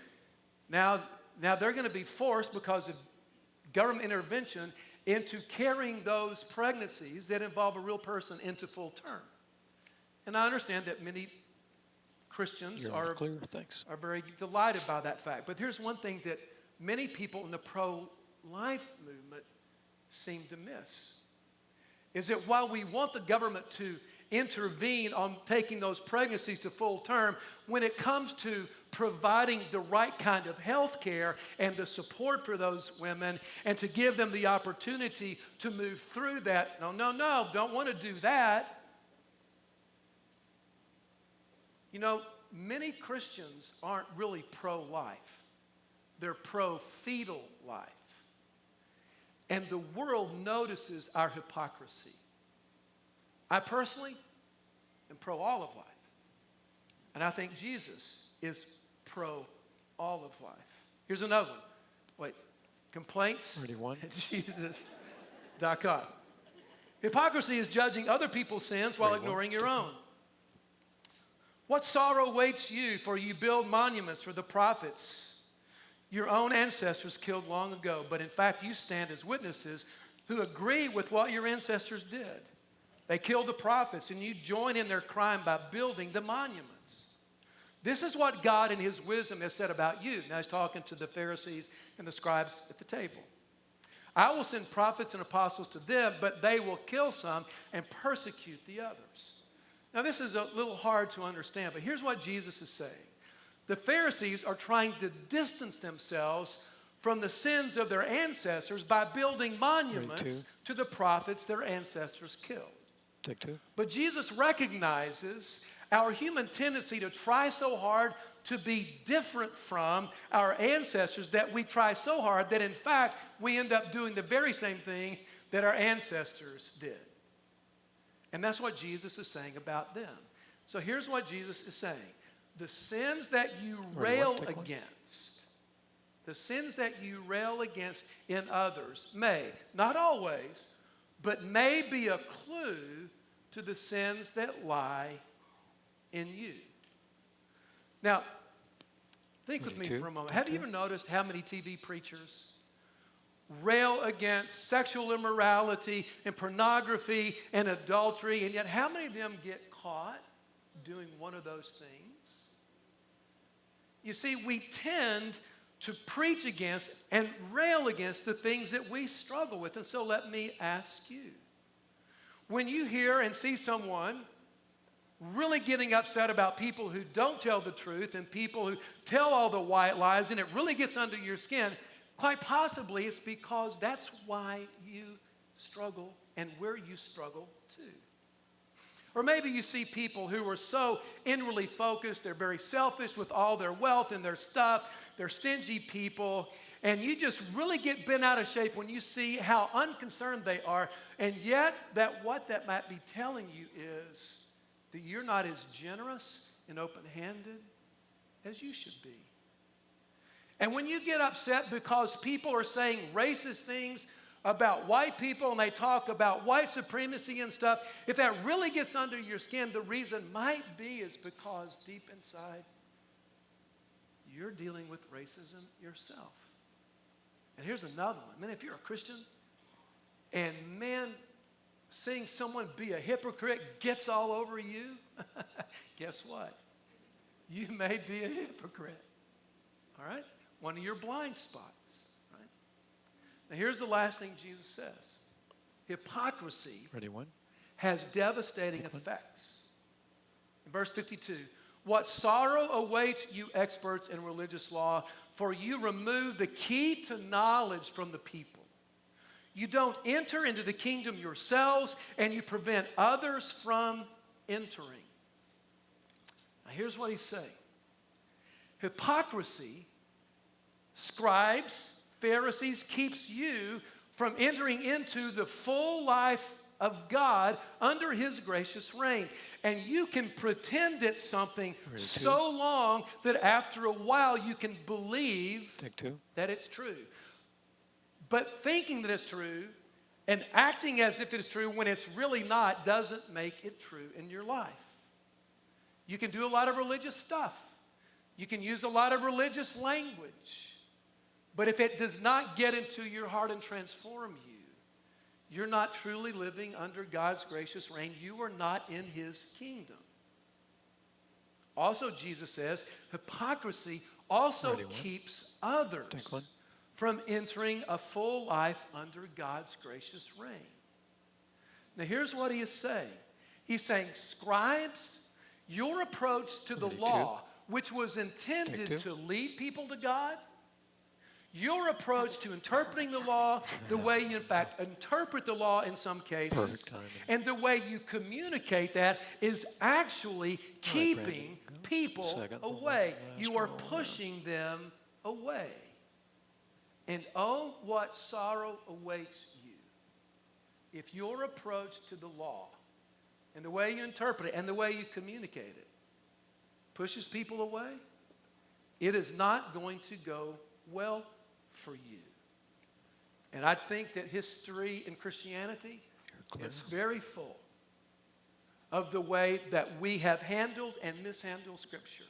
now they're going to be forced because of government intervention into carrying those pregnancies that involve a real person into full term. And I understand that many Christians are very delighted by that fact. But here's one thing that many people in the pro-life movement seem to miss is that while we want the government to intervene on taking those pregnancies to full term, when it comes to providing the right kind of health care and the support for those women and to give them the opportunity to move through that, no, don't want to do that. You know, many Christians aren't really pro-life. They're pro-fetal life. And the world notices our hypocrisy. I personally am pro all of life. And I think Jesus is pro all of life. Here's another one. Wait, complaints? 31. At Jesus.com. Hypocrisy is judging other people's sins while 31. ignoring your own. What sorrow awaits you, for you build monuments for the prophets your own ancestors killed long ago, but in fact you stand as witnesses who agree with what your ancestors did. They killed the prophets, and you join in their crime by building the monuments. This is what God in his wisdom has said about you. Now he's talking to the Pharisees and the scribes at the table. I will send prophets and apostles to them, but they will kill some and persecute the others. Now this is a little hard to understand, but here's what Jesus is saying. The Pharisees are trying to distance themselves from the sins of their ancestors by building monuments to the prophets their ancestors killed. Take 2. But Jesus recognizes our human tendency to try so hard to be different from our ancestors that we try so hard that in fact we end up doing the very same thing that our ancestors did. And that's what Jesus is saying about them. So here's what Jesus is saying. The sins that you rail against, the sins that you rail against in others may, not always, but may be a clue to the sins that lie in you. Now, think with me for a moment. Have you ever noticed how many TV preachers rail against sexual immorality and pornography and adultery, and yet how many of them get caught doing one of those things? You see, we tend to preach against and rail against the things that we struggle with. And so let me ask you, when you hear and see someone really getting upset about people who don't tell the truth and people who tell all the white lies and it really gets under your skin, quite possibly it's because that's why you struggle and where you struggle too. Or maybe you see people who are so inwardly focused, they're very selfish with all their wealth and their stuff, they're stingy people, and you just really get bent out of shape when you see how unconcerned they are, and yet what that might be telling you is that you're not as generous and open-handed as you should be. And when you get upset because people are saying racist things about white people and they talk about white supremacy and stuff, if that really gets under your skin, the reason might be is because deep inside you're dealing with racism yourself. And here's another one. Man, if you're a Christian and man, seeing someone be a hypocrite gets all over you, guess what? You may be a hypocrite. All right? One of your blind spots. Now, here's the last thing Jesus says. Hypocrisy has devastating effects. In verse 52, what sorrow awaits you experts in religious law, for you remove the key to knowledge from the people. You don't enter into the kingdom yourselves, and you prevent others from entering. Now, here's what he's saying. Hypocrisy, scribes, Pharisees, keeps you from entering into the full life of God under his gracious reign. And you can pretend it's something so long that after a while you can believe that it's true. But thinking that it's true and acting as if it's true when it's really not doesn't make it true in your life. You can do a lot of religious stuff. You can use a lot of religious language. But if it does not get into your heart and transform you, you're not truly living under God's gracious reign. You are not in his kingdom. Also, Jesus says, hypocrisy also keeps others from entering a full life under God's gracious reign. Now, here's what he is saying. He's saying, scribes, your approach to the 32. law, which was intended 32. to lead people to God, your approach to interpreting the law, the way you, in fact, interpret the law in some cases, Perfect timing. and the way you communicate that is actually keeping Brandon. people Second, the away. last You are roll. pushing them away. And oh, what sorrow awaits you if your approach to the law and the way you interpret it and the way you communicate it pushes people away. It is not going to go well for you. And I think that history in Christianity is very full of the way that we have handled and mishandled Scripture.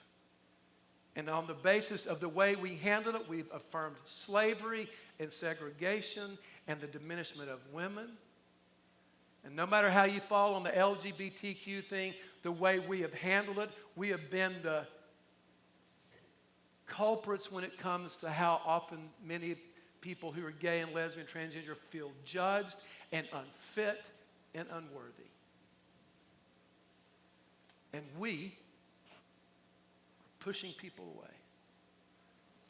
And on the basis of the way we handled it, we've affirmed slavery and segregation and the diminishment of women. And no matter how you fall on the LGBTQ thing, the way we have handled it, we have been the culprits when it comes to how often many people who are gay and lesbian, transgender feel judged and unfit and unworthy. And we are pushing people away.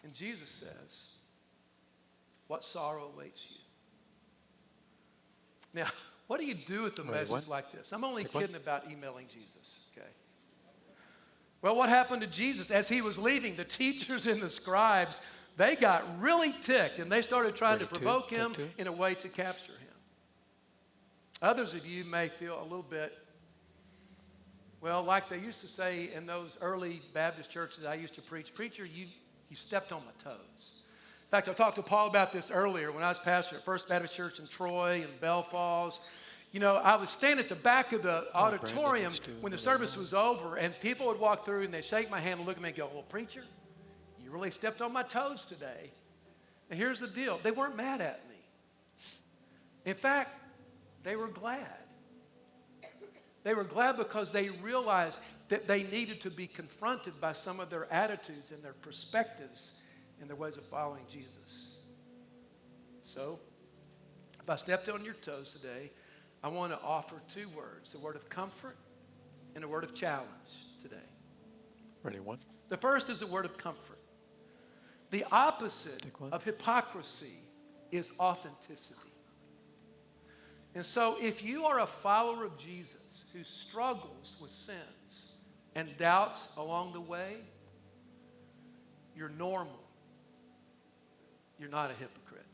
And Jesus says, what sorrow awaits you? Now, what do you do with a Wait, message what? like this? I'm only Take one? kidding about emailing Jesus, okay? Well, what happened to Jesus as he was leaving? The teachers and the scribes, they got really ticked, and they started trying to 32, provoke him 32. in a way to capture him. Others of you may feel a little bit, well, like they used to say in those early Baptist churches I used to preach, preacher, you stepped on my toes. In fact, I talked to Paul about this earlier when I was pastor at First Baptist Church in Troy and Bell Falls. You know, I was standing at the back of the auditorium let's do when the another service one. was over, and people would walk through and they'd shake my hand and look at me and go, well, preacher, you really stepped on my toes today. And here's the deal. They weren't mad at me. In fact, they were glad. They were glad because they realized that they needed to be confronted by some of their attitudes and their perspectives and their ways of following Jesus. So, if I stepped on your toes today, I want to offer two words, a word of comfort and a word of challenge today. Ready, one. The first is a word of comfort. The opposite Take one. of hypocrisy is authenticity. And so if you are a follower of Jesus who struggles with sins and doubts along the way, you're normal. You're not a hypocrite.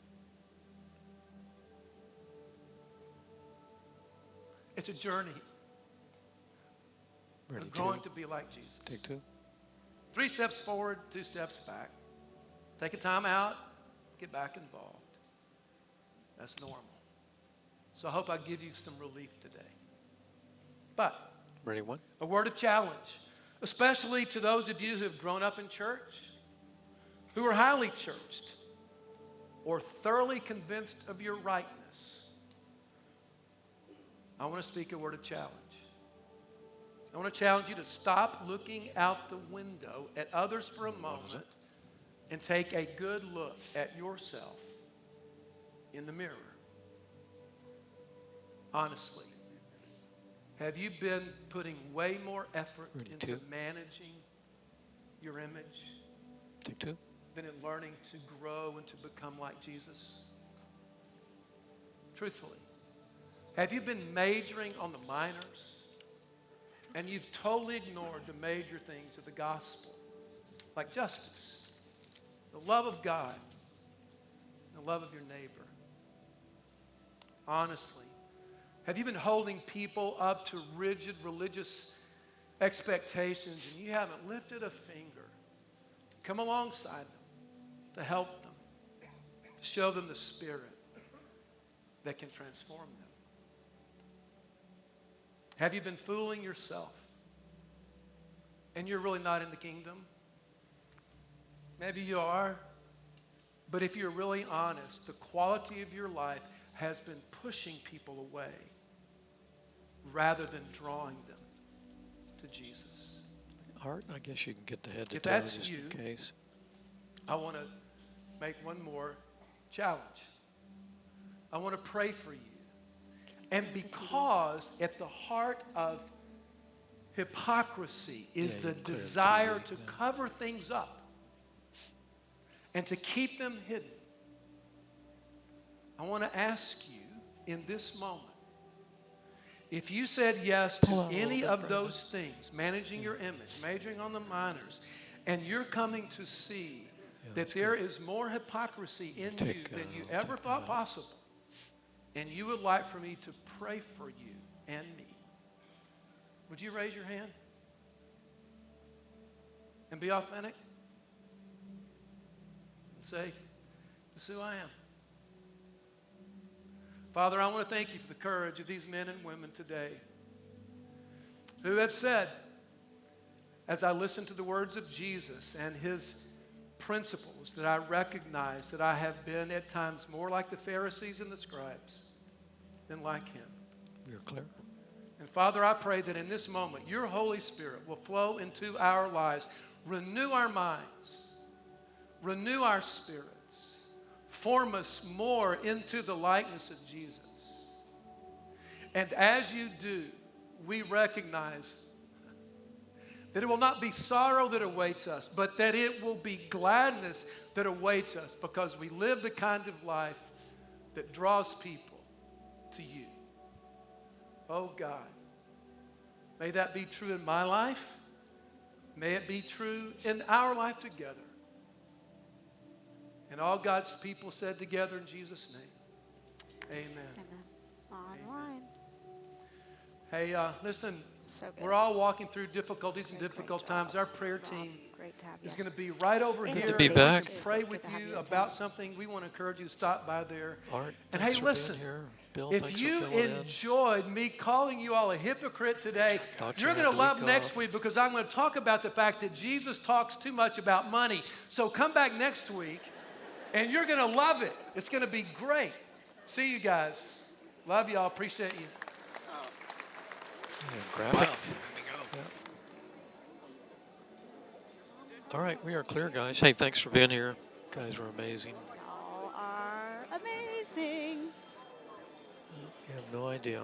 It's a journey Ready, of growing two. to be like Jesus. Take two. 3 steps forward, 2 steps back. Take a time out, get back involved. That's normal. So I hope I give you some relief today. But Ready, one. a word of challenge, especially to those of you who have grown up in church, who are highly churched, or thoroughly convinced of your rightness. I want to speak a word of challenge. I want to challenge you to stop looking out the window at others for a moment and take a good look at yourself in the mirror. Honestly, have you been putting way more effort Ready, into two. managing your image Take two. than in learning to grow and to become like Jesus? Truthfully, have you been majoring on the minors and you've totally ignored the major things of the gospel, like justice, the love of God, the love of your neighbor? Honestly, have you been holding people up to rigid religious expectations and you haven't lifted a finger to come alongside them, to help them, to show them the Spirit that can transform them? Have you been fooling yourself and you're really not in the kingdom? Maybe you are, but if you're really honest, the quality of your life has been pushing people away rather than drawing them to Jesus. Art, I guess you can get the head to If toe that's just you, in case. I want to make one more challenge. I want to pray for you. And because at the heart of hypocrisy is the desire to cover things up and to keep them hidden, I want to ask you in this moment, if you said yes to any of those things, managing your image, majoring on the minors, and you're coming to see that there is more hypocrisy in you than you ever thought possible, and you would like for me to pray for you and me, would you raise your hand and be authentic and say, this is who I am? Father, I want to thank you for the courage of these men and women today who have said, as I listen to the words of Jesus and his principles, that I recognize that I have been at times more like the Pharisees and the scribes than like him. You're clear. And Father, I pray that in this moment, your Holy Spirit will flow into our lives, renew our minds, renew our spirits, form us more into the likeness of Jesus. And as you do, we recognize that it will not be sorrow that awaits us, but that it will be gladness that awaits us because we live the kind of life that draws people to you. Oh God, may that be true in my life. May it be true in our life together. And all God's people said together in Jesus' name, amen. Online. Hey, listen, So good. we're all walking through difficulties and difficult times. Our prayer team Great to have you. is going to be right over And here. to be They want back. to pray Good with to have you you in about town. something. We want to encourage you to stop by there. Art, And thanks hey, for listen, being here. Bill, if thanks you for filling in. enjoyed me calling you all a hypocrite today, Thought you're you going had to the love week next off. week because I'm going to talk about the fact that Jesus talks too much about money. So come back next week and you're going to love it. It's going to be great. See you guys. Love y'all. Appreciate you. Yeah, graphic. Yeah. All right, we are clear, guys. Hey, thanks for being here. You guys were amazing. Y'all are amazing. You have no idea.